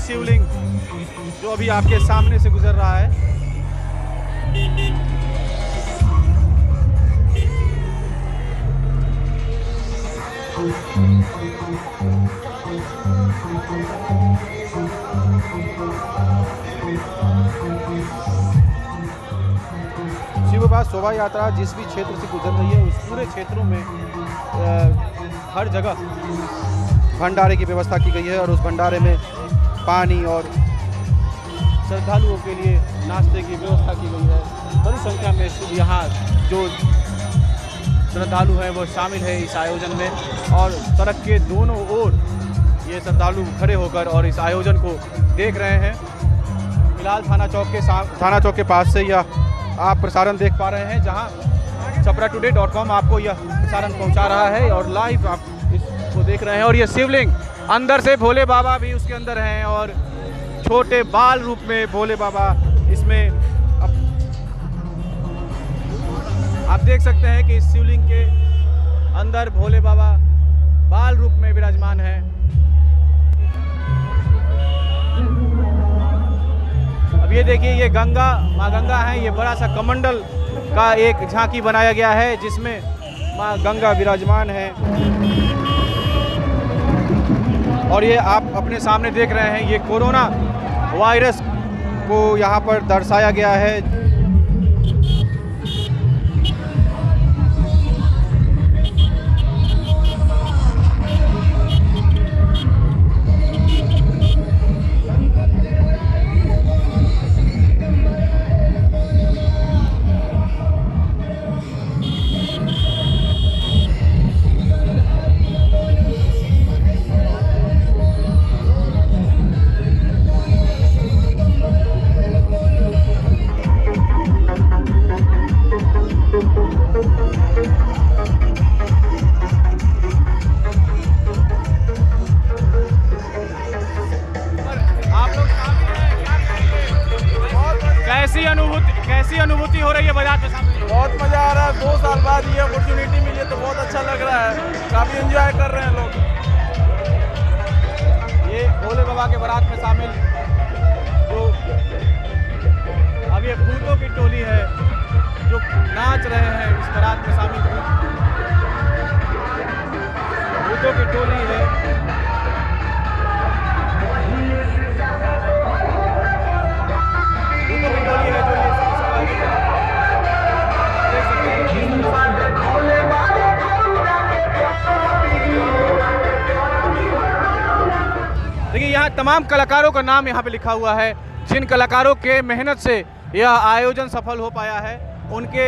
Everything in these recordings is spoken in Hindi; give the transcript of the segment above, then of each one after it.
शिवलिंग जो अभी आपके सामने से गुजर रहा है। शिव बाबा शोभा यात्रा जिस भी क्षेत्र से गुजर रही है उस पूरे क्षेत्रों में हर जगह भंडारे की व्यवस्था की गई है और उस भंडारे में पानी और श्रद्धालुओं के लिए नाश्ते की व्यवस्था की गई है। बड़ी संख्या में यहाँ जो श्रद्धालु हैं वो शामिल है इस आयोजन में और सड़क के दोनों ओर ये श्रद्धालु खड़े होकर और इस आयोजन को देख रहे हैं। फिलहाल थाना चौक के पास से यह आप प्रसारण देख पा रहे हैं, जहां chapratoday.com आपको यह प्रसारण पहुंचा रहा है और लाइव आप इसको देख रहे हैं। और ये शिवलिंग अंदर से भोले बाबा भी उसके अंदर हैं और छोटे बाल रूप में भोले बाबा इसमें आप देख सकते हैं कि इस शिवलिंग के अंदर भोले बाबा बाल रूप में विराजमान है। अब ये देखिए, ये गंगा माँ गंगा है। ये बड़ा सा कमंडल का एक झांकी बनाया गया है जिसमें माँ गंगा विराजमान है और ये आप अपने सामने देख रहे हैं, ये कोरोना वायरस को यहाँ पर दर्शाया गया है। कैसी अनुभूति हो रही है बाजार में शामिल? बहुत मजा आ रहा है। 2 साल बाद ये अपॉर्चुनिटी मिली है तो बहुत अच्छा लग रहा है। काफी एंजॉय कर रहे हैं लोग। ये भोले बाबा के बारात में शामिल जो अब ये भूतों की टोली है जो नाच रहे हैं इस बारात में शामिल भूतों की टोली है। देखिए, यहाँ तमाम कलाकारों का नाम यहाँ पे लिखा हुआ है। जिन कलाकारों के मेहनत से यह आयोजन सफल हो पाया है उनके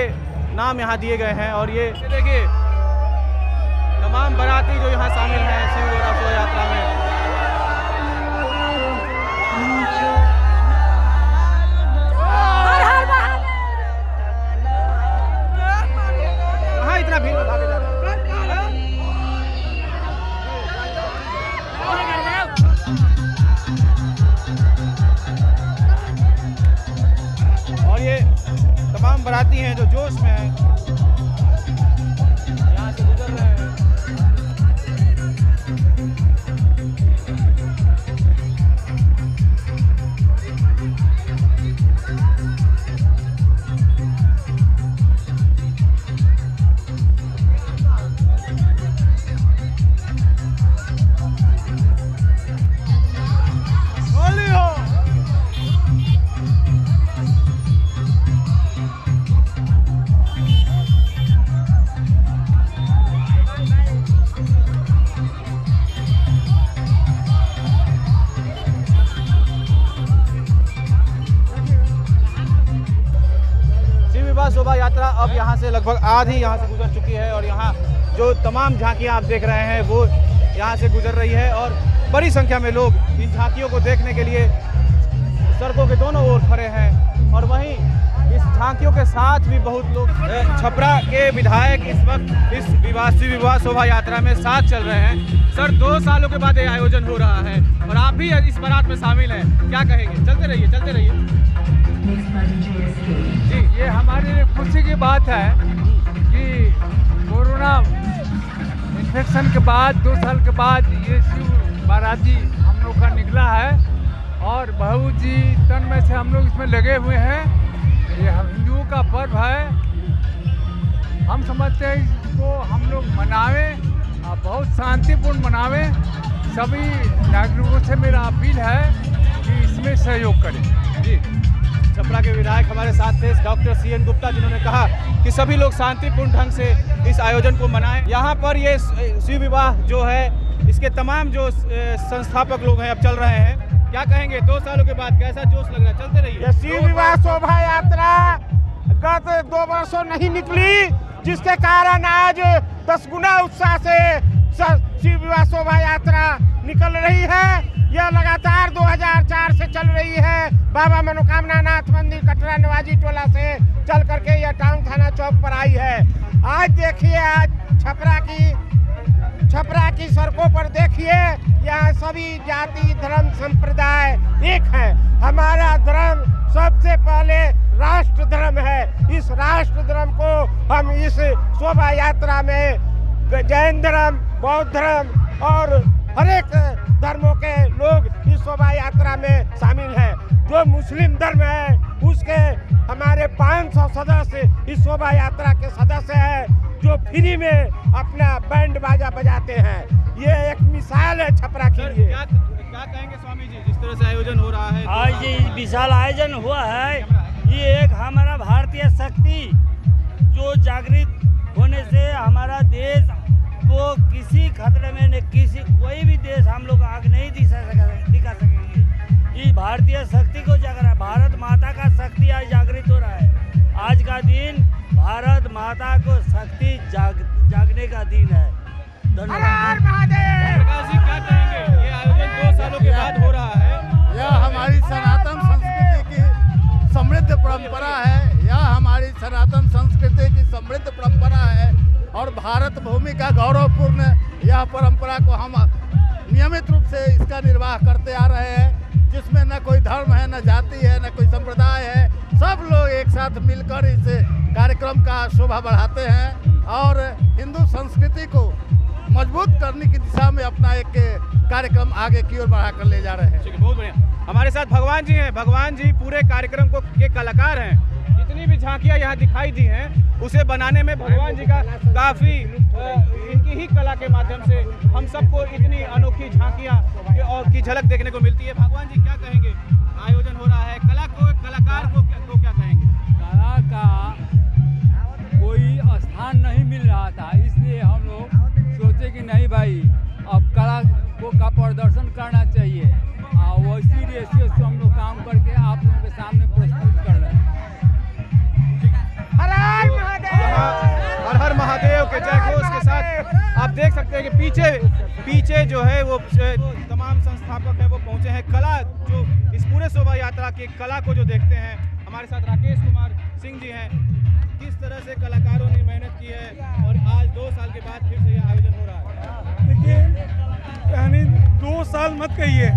नाम यहाँ दिए गए हैं। और ये देखिए, तमाम बाराती जो यहाँ शामिल हैं शिव शोभा यात्रा में। कहाँ इतना भीड़ भागे जा रहा है? और ये तमाम बाराती हैं जो जोश में हैं, यहाँ से गुजर रहे हैं। शोभा यात्रा अब यहाँ से लगभग आधी यहाँ से गुजर चुकी है और यहाँ जो तमाम झांकियाँ आप देख रहे हैं वो यहाँ से गुजर रही है और बड़ी संख्या में लोग इन झांकियों को देखने के लिए सड़कों के दोनों ओर खड़े हैं। और वहीं इस झांकियों के साथ भी बहुत लोग छपरा के विधायक इस वक्त इस शिव विवाह शोभा यात्रा में साथ चल रहे हैं। सर, 2 सालों के बाद ये आयोजन हो रहा है और आप भी इस बारात में शामिल हैं, क्या कहेंगे? चलते रहिए, चलते रहिए। जी, ये हमारे लिए खुशी की बात है कि कोरोना इन्फेक्शन के बाद 2 साल के बाद ये शिव बाराती हम लोग का निकला है और बहू जी तन में से हम लोग इसमें लगे हुए हैं। ये हिंदुओं का पर्व है, हम समझते हैं इसको हम लोग मनावें और बहुत शांतिपूर्ण मनावें। सभी नागरिकों से मेरा अपील है कि इसमें सहयोग करें। जी, छपरा के विधायक हमारे साथ थे डॉक्टर CN गुप्ता, जिन्होंने कहा कि सभी लोग शांतिपूर्ण ढंग से इस आयोजन को मनाएं। यहाँ पर ये शिव विवाह जो है इसके तमाम जो संस्थापक लोग हैं अब चल रहे हैं, क्या कहेंगे 2 सालों के बाद कैसा जोश लग रहा है? चलते रहिए। शिव विवाह शोभा यात्रा गत 2 वर्षों नहीं निकली, जिसके कारण आज 10 गुना उत्साह से शिव विवाह शोभा यात्रा निकल रही है। यह लगातार 2004 से चल रही है। बाबा मनोकामना नाथ मंदिर कटरा नवाजी टोला से चल करके यह टाउन थाना चौक पर आई है। आज देखिए, आज छपरा की सड़कों पर देखिए, यहाँ सभी जाति धर्म संप्रदाय एक है। हमारा धर्म सबसे पहले राष्ट्र धर्म है। इस राष्ट्र धर्म को हम इस शोभा यात्रा में जैन धर्म, बौद्ध धर्म और हरेक धर्मों के लोग इस शोभा यात्रा में शामिल हैं। जो मुस्लिम धर्म है उसके हमारे 500 सदस्य इस शोभा यात्रा के सदस्य हैं, जो फ्री में अपना बैंड बाजा बजाते हैं। ये एक मिसाल है छपरा के लिए। क्या कहेंगे स्वामी जी, जिस तरह से आयोजन हो रहा है? आज ये विशाल आयोजन हुआ है, ये एक हमारा भारतीय शक्ति जो जागृत होने से हमारा देश को किसी खतरे में नहीं, कोई भी देश हम लोग आग नहीं दिखा सकेंगे। ये भारतीय शक्ति को जाग रहा है, भारत माता का शक्ति आज जागृत हो रहा है। आज का दिन भारत माता को शक्ति जागने का दिन है। धन्यवाद। प्रकाश जी, क्या कहेंगे? ये आयोजन 2 सालों के बाद हो रहा है। यह हमारी सनातन संस्कृति की समृद्ध परंपरा है। यह हमारी सनातन संस्कृति की समृद्ध परंपरा है और भारत भूमि का गौरवपूर्ण यह परंपरा को हम नियमित रूप से इसका निर्वाह करते आ रहे हैं, जिसमें न कोई धर्म है, न जाति है, न कोई संप्रदाय है। सब लोग एक साथ मिलकर इस कार्यक्रम का शोभा बढ़ाते हैं और हिंदू संस्कृति को मजबूत करने की दिशा में अपना एक कार्यक्रम आगे की ओर बढ़ाकर ले जा रहे हैं। ठीक है, बहुत बढ़िया। हमारे साथ भगवान जी हैं। भगवान जी पूरे कार्यक्रम के कलाकार हैं। जितनी भी झांकियां यहाँ दिखाई दी हैं, उसे बनाने में भगवान जी का काफ़ी इनकी ही कला के माध्यम से हम सबको इतनी अनोखी झांकियां और की झलक देखने को मिलती है। भगवान जी, क्या कहेंगे? आयोजन हो रहा है, कलाकार को क्या कहेंगे? कला का कोई स्थान नहीं मिल रहा था, इसलिए हम लोग सोचे कि नहीं भाई, अब कला का प्रदर्शन करना चाहिए और वैसी रेशियो से हम लोग काम करके आप लोगों के सामने प्रस्तुत कर रहे हैं। हर हर महादेव के जय घोष के साथ आप देख सकते हैं कि पीछे जो है वो तमाम संस्थापक है वो पहुंचे हैं। कला जो इस पूरे शोभा यात्रा की कला को जो देखते हैं, हमारे साथ राकेश कुमार सिंह जी हैं। किस तरह से कलाकारों ने मेहनत की है और आज 2 साल के बाद फिर से ये आयोजन हो रहा है। देखिए, यानी 2 साल मत कहिए,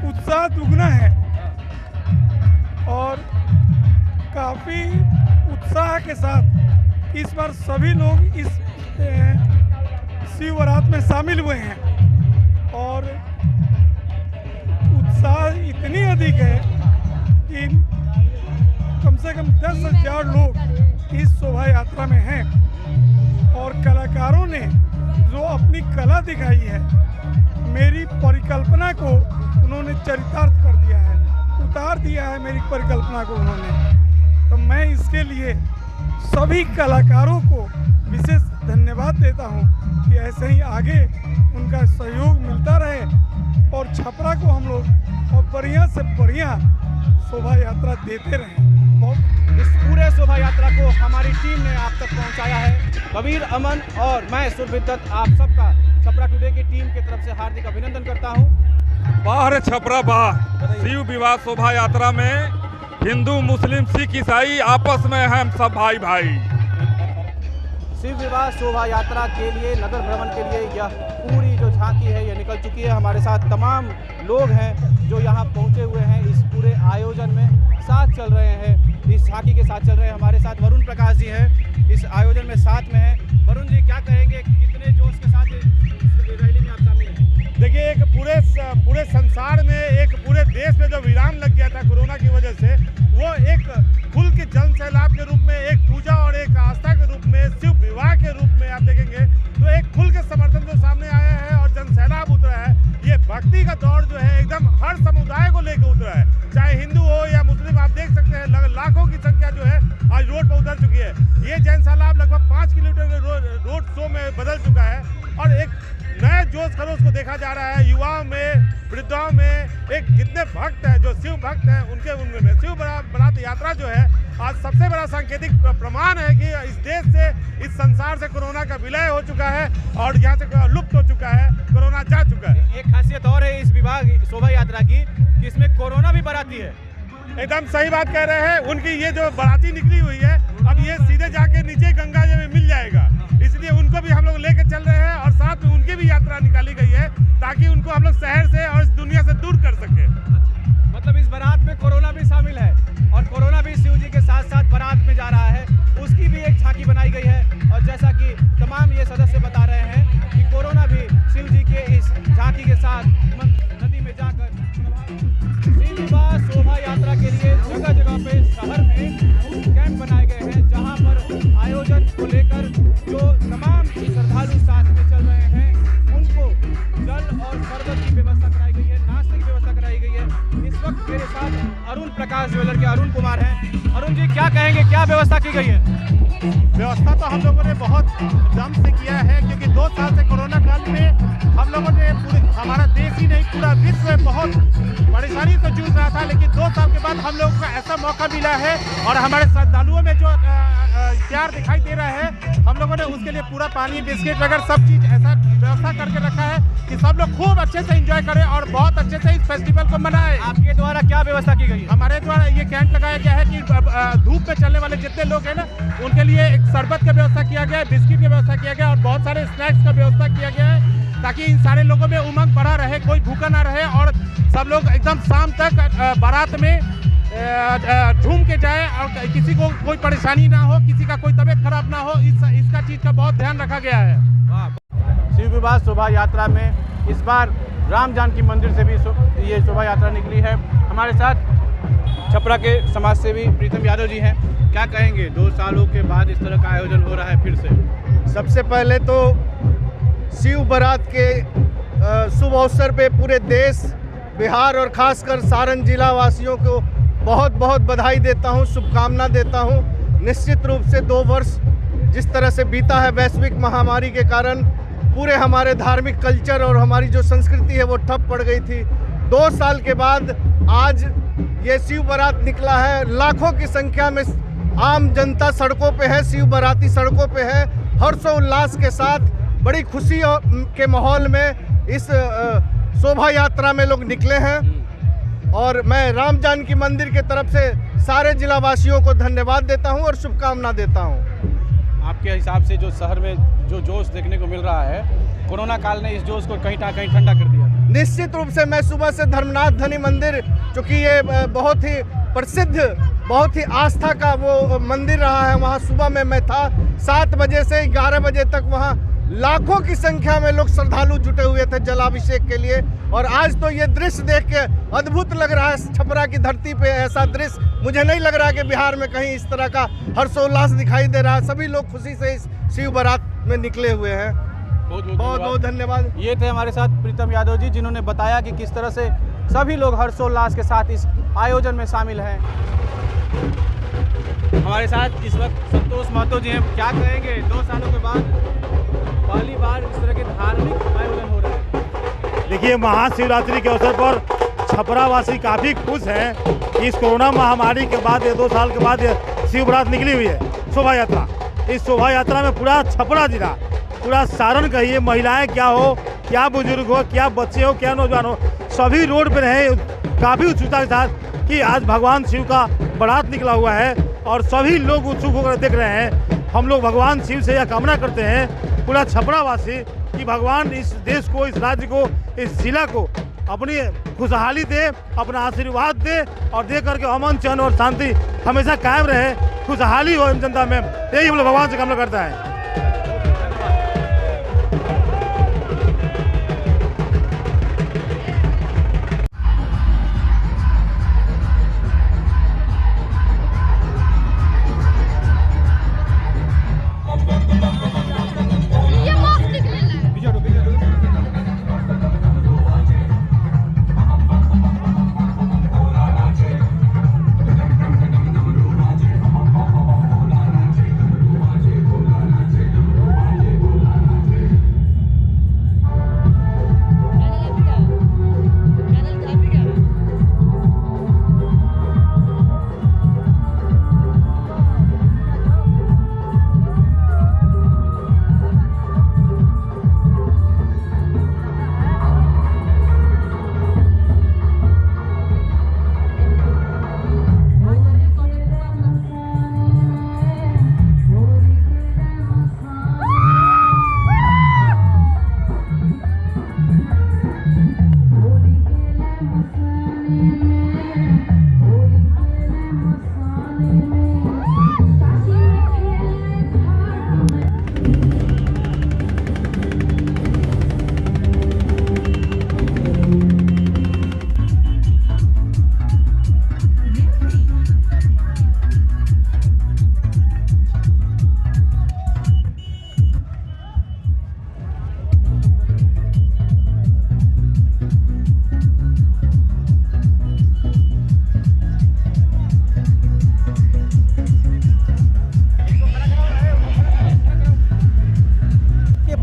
उत्साह दुगना है और काफ़ी उत्साह के साथ इस बार सभी लोग इस शिव बारात में शामिल हुए हैं और उत्साह इतनी अधिक है कि कम से कम 10,000 लोग इस शोभा यात्रा में हैं और कलाकारों ने जो अपनी कला दिखाई है, मेरी परिकल्पना को उन्होंने चरितार्थ कर दिया है, उतार दिया है मेरी परिकल्पना को उन्होंने। तो मैं इसके लिए सभी कलाकारों को विशेष धन्यवाद देता हूं कि ऐसे ही आगे उनका सहयोग मिलता रहे और छपरा को हम लोग और बढ़िया से बढ़िया शोभा यात्रा देते रहें। इस पूरे शोभा यात्रा को हमारी टीम ने आप तक पहुंचाया है। कबीर, अमन और मैं सुरभिद्दत आप सबका छपरा टुडे की टीम की तरफ से हार्दिक अभिनंदन करता हूं। बाहर छपरा शिव विवाह शोभा यात्रा में हिंदू, मुस्लिम, सिख, ईसाई आपस में हम सब भाई भाई। शिव विवाह शोभा यात्रा के लिए, नगर भ्रमण के लिए यह पूरी जो झांकी है यह निकल चुकी है। हमारे साथ तमाम लोग हैं जो यहाँ पहुँचे हुए हैं, इस पूरे आयोजन में साथ चल रहे हैं, इस झांकी के साथ चल रहे हैं। हमारे साथ वरुण प्रकाश जी हैं, इस आयोजन में साथ में हैं। वरुण जी, क्या कहेंगे, कितने जोश के साथ रैली में आप शामिल हैं? देखिए एक पूरे संसार में, एक पूरे देश में जो विराम लग गया था कोरोना की वजह से, वो एक खुल के जन सैलाब के रूप में, एक पूजा और एक आस्था के रूप में, शिव विवाह के रूप में आप देखेंगे तो एक खुल के समर्थन जो सामने आया है और जन सैलाब उतरा है। ये भक्ति का दौर जो है एकदम हर समुदाय को लेकर उतरा है, चाहे हिंदू हो या मुस्लिम। आप देख सकते हैं लाखों की संख्या जो है आज रोड पर उतर चुकी है। ये जन सैलाब लगभग 5 किलोमीटर के रोड शो में बदल चुका है और एक नया जोश खरोश को देखा जा रहा है युवाओं में, वृद्धाओं में। एक जितने भक्त हैं, जो शिव भक्त हैं, उनमें शिव बारात यात्रा जो है आज सबसे बड़ा सांकेतिक प्रमाण है कि इस देश से, इस संसार से कोरोना का विलय हो चुका है और यहाँ से लुप्त हो चुका है, कोरोना जा चुका है। एक खासियत और है इस शोभा यात्रा की कि इसमें कोरोना भी बाराती है। एकदम सही बात कह रहे हैं। उनकी ये जो बाराती निकली हुई है, अब ये सीधे जाके नीचे गंगा जी में मिल जाएगा, इसलिए उनको भी हम लोग लेकर चल रहे हैं और साथ में उनकी भी यात्रा निकाली गई है ताकि उनको हम लोग शहर से और इस दुनिया से दूर कर सके। मतलब इस बारात में कोरोना भी शामिल है और कोरोना भी शिव जी के साथ साथ बारात में जा रहा है, उसकी भी एक झांकी बनाई गई है। और जैसा कि तमाम ये सदस्य बता रहे हैं कि कोरोना भी शिव जी के इस झांकी के साथ नदी में जाकर शिव विवाह शोभा यात्रा के लिए जगह जगह पे शहर में कैंप बनाए गए हैं, जहां पर आयोजन को लेकर जो तमाम श्रद्धालु साथ में चल रहे हैं उनको जल और शरबत की व्यवस्था कराई गई है, नाश्ते की व्यवस्था कराई गई है। इस वक्त मेरे साथ अरुण प्रकाश ज्वेलर के अरुण कुमार हैं। अरुण जी, क्या कहेंगे, क्या व्यवस्था की गई है? व्यवस्था तो हम लोगों ने बहुत दम से किया है, क्योंकि 2 साल से कोरोना काल में हम लोगों ने हमारा देश ही नहीं पूरा विश्व बहुत परेशानी से जूझ रहा था, लेकिन 2 साल के बाद हम लोगों को ऐसा मौका मिला है और हमारे श्रद्धालुओं में जो प्यार दिखाई दे रहा है, हम लोगों ने उसके लिए पूरा पानी, बिस्किट वगैरह सब चीज़ ऐसा व्यवस्था करके रखा है कि सब लोग खूब अच्छे से एंजॉय करें और बहुत अच्छे से इस फेस्टिवल को मनाएं। आपके द्वारा क्या व्यवस्था की गई है? हमारे द्वारा ये कैंप लगाया गया है कि धूप पे चलने वाले जितने लोग हैं ना, उनके लिए एक शरबत का व्यवस्था किया गया है, बिस्किट की व्यवस्था किया गया और बहुत सारे स्नैक्स का व्यवस्था किया गया है, ताकि इन सारे लोगों में उमंग बढ़ा रहे, कोई भूखा ना रहे और सब लोग एकदम शाम तक बारात में झूम के जाए और किसी को कोई परेशानी ना हो, किसी का कोई तबीयत खराब ना हो, इसका चीज़ का बहुत ध्यान रखा गया है। शिव विवाह शोभा यात्रा में इस बार राम जानकी मंदिर से भी ये शोभा यात्रा निकली है। हमारे साथ छपरा के समाज सेवी प्रीतम यादव जी हैं। क्या कहेंगे, 2 सालों के बाद इस तरह का आयोजन हो रहा है फिर से? सबसे पहले तो शिव बारात के शुभ अवसर पे पूरे देश, बिहार और खासकर सारण जिला वासियों को बहुत बहुत बधाई देता हूं, शुभकामना देता हूं। निश्चित रूप से 2 वर्ष जिस तरह से बीता है वैश्विक महामारी के कारण, पूरे हमारे धार्मिक कल्चर और हमारी जो संस्कृति है वो ठप पड़ गई थी। 2 साल के बाद आज ये शिव बारात निकला है। लाखों की संख्या में आम जनता सड़कों पे है, शिव बाराती सड़कों पे है, हर्षोल्लास के साथ बड़ी खुशी के माहौल में इस शोभा यात्रा में लोग निकले हैं और मैं राम जानकी मंदिर के तरफ से सारे जिला वासियों को धन्यवाद देता हूं और शुभकामना देता हूं। आपके हिसाब से जो शहर में जो जोश देखने को मिल रहा है, कोरोना काल ने इस जोश को कहीं ना कहीं ठंडा कर दिया? निश्चित रूप से मैं सुबह से धर्मनाथ धनी मंदिर, चूँकि ये बहुत ही प्रसिद्ध, बहुत ही आस्था का वो मंदिर रहा है, वहाँ सुबह में मैं था। 7 बजे से 11 बजे तक वहाँ लाखों की संख्या में लोग श्रद्धालु जुटे हुए थे जलाभिषेक के लिए। और आज तो ये दृश्य देख के अद्भुत लग रहा है। छपरा की धरती पे ऐसा दृश्य मुझे नहीं लग रहा कि बिहार में कहीं इस तरह का हर्षोल्लास दिखाई दे रहा है। सभी लोग खुशी से इस शिव बारात में निकले हुए हैं। बहुत बहुत धन्यवाद। ये थे हमारे साथ प्रीतम यादव जी, जिन्होंने बताया कि किस तरह से सभी लोग हर्षोल्लास के साथ इस आयोजन में शामिल हैं। हमारे साथ इस वक्त संतोष महतो जी हैं। क्या कहेंगे, 2 सालों के बाद पहली बार इस तरह के धार्मिक आयोजन हो रहे हैं? देखिए, महाशिवरात्रि के अवसर पर छपरावासी काफ़ी खुश हैं कि इस कोरोना महामारी के बाद, 2 साल के बाद शिव बारात निकली हुई है शोभा यात्रा। इस शोभा यात्रा में पूरा छपरा जिला, पूरा सारण कहिए, महिलाएं क्या हो, क्या बुजुर्ग हो, क्या बच्चे हो, क्या नौजवान हो, सभी रोड पर रहे काफ़ी उत्सुकता के साथ कि आज भगवान शिव का बारात निकला हुआ है और सभी लोग उत्सुक होकर देख रहे हैं। हम लोग भगवान शिव से यह कामना करते हैं, पूरा छपरावासी, कि भगवान इस देश को, इस राज्य को, इस जिला को अपनी खुशहाली दे, अपना आशीर्वाद दे और दे करके अमन, चैन और शांति हमेशा कायम रहे, खुशहाली हो जनता में, यही हम लोग भगवान से कामना करता है।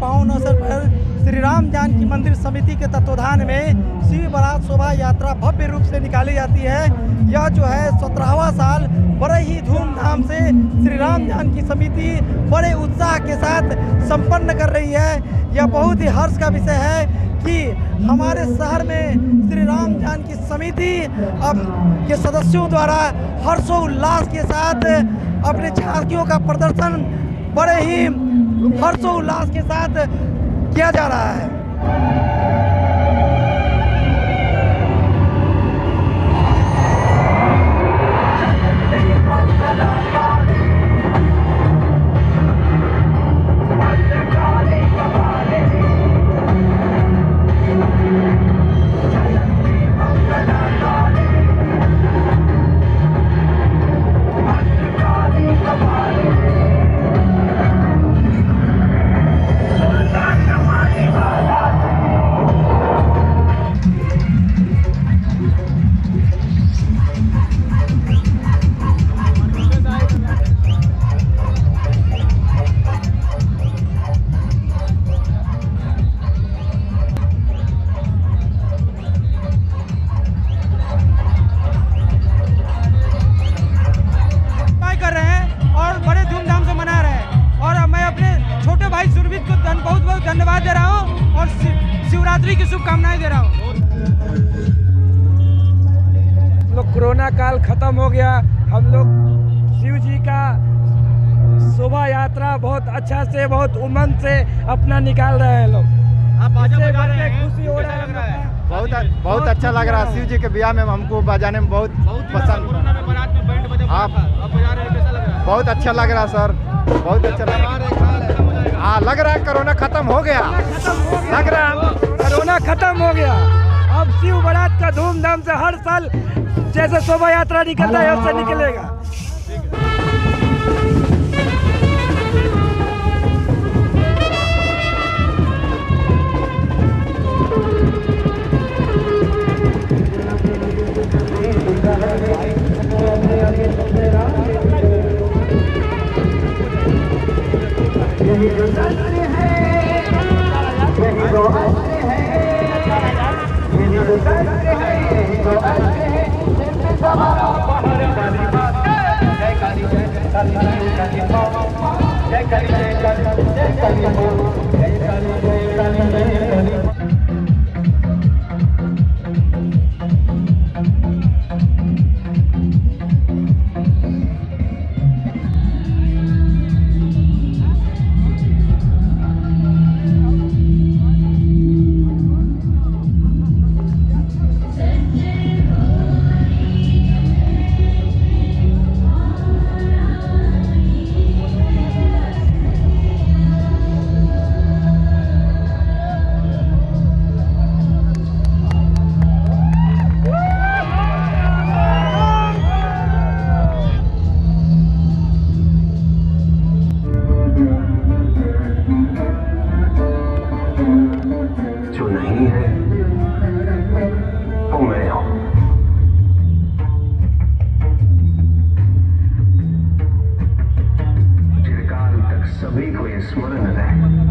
पावन अवसर पर श्री राम जानकी मंदिर समिति के तत्वाधान में शिव बारात शोभा यात्रा भव्य रूप से निकाली जाती है। यह जो है 17वां साल बड़े ही धूमधाम से श्री राम जानकी समिति बड़े उत्साह के साथ संपन्न कर रही है। यह बहुत ही हर्ष का विषय है कि हमारे शहर में श्री राम जानकी समिति के सदस्यों द्वारा हर्षोल्लास के साथ अपने झांकियों का प्रदर्शन बड़े ही हर्षोल्लास के साथ किया जा रहा है। बहुत बहुत धन्यवाद दे रहा हूँ और शिवरात्रि की शुभकामनाएं दे रहा हूँ। लोग कोरोना काल खत्म हो गया, हम लोग शिव जी का शोभा यात्रा बहुत अच्छा से बहुत उमंग से अपना निकाल रहे हैं लोग। खुशी हो रहा है, बहुत अच्छा लग रहा है। शिव जी के ब्याह में हमको बजाने में बहुत पसंद। हाँ, बहुत अच्छा लग रहा सर, बहुत अच्छा लग रहा। हाँ, लग रहा है कोरोना खत्म हो गया, लग रहा है कोरोना खत्म हो गया। अब शिव बारात का धूमधाम से हर साल जैसे शोभा यात्रा निकलता है उससे निकलेगा। सभी को ये स्मरण रहे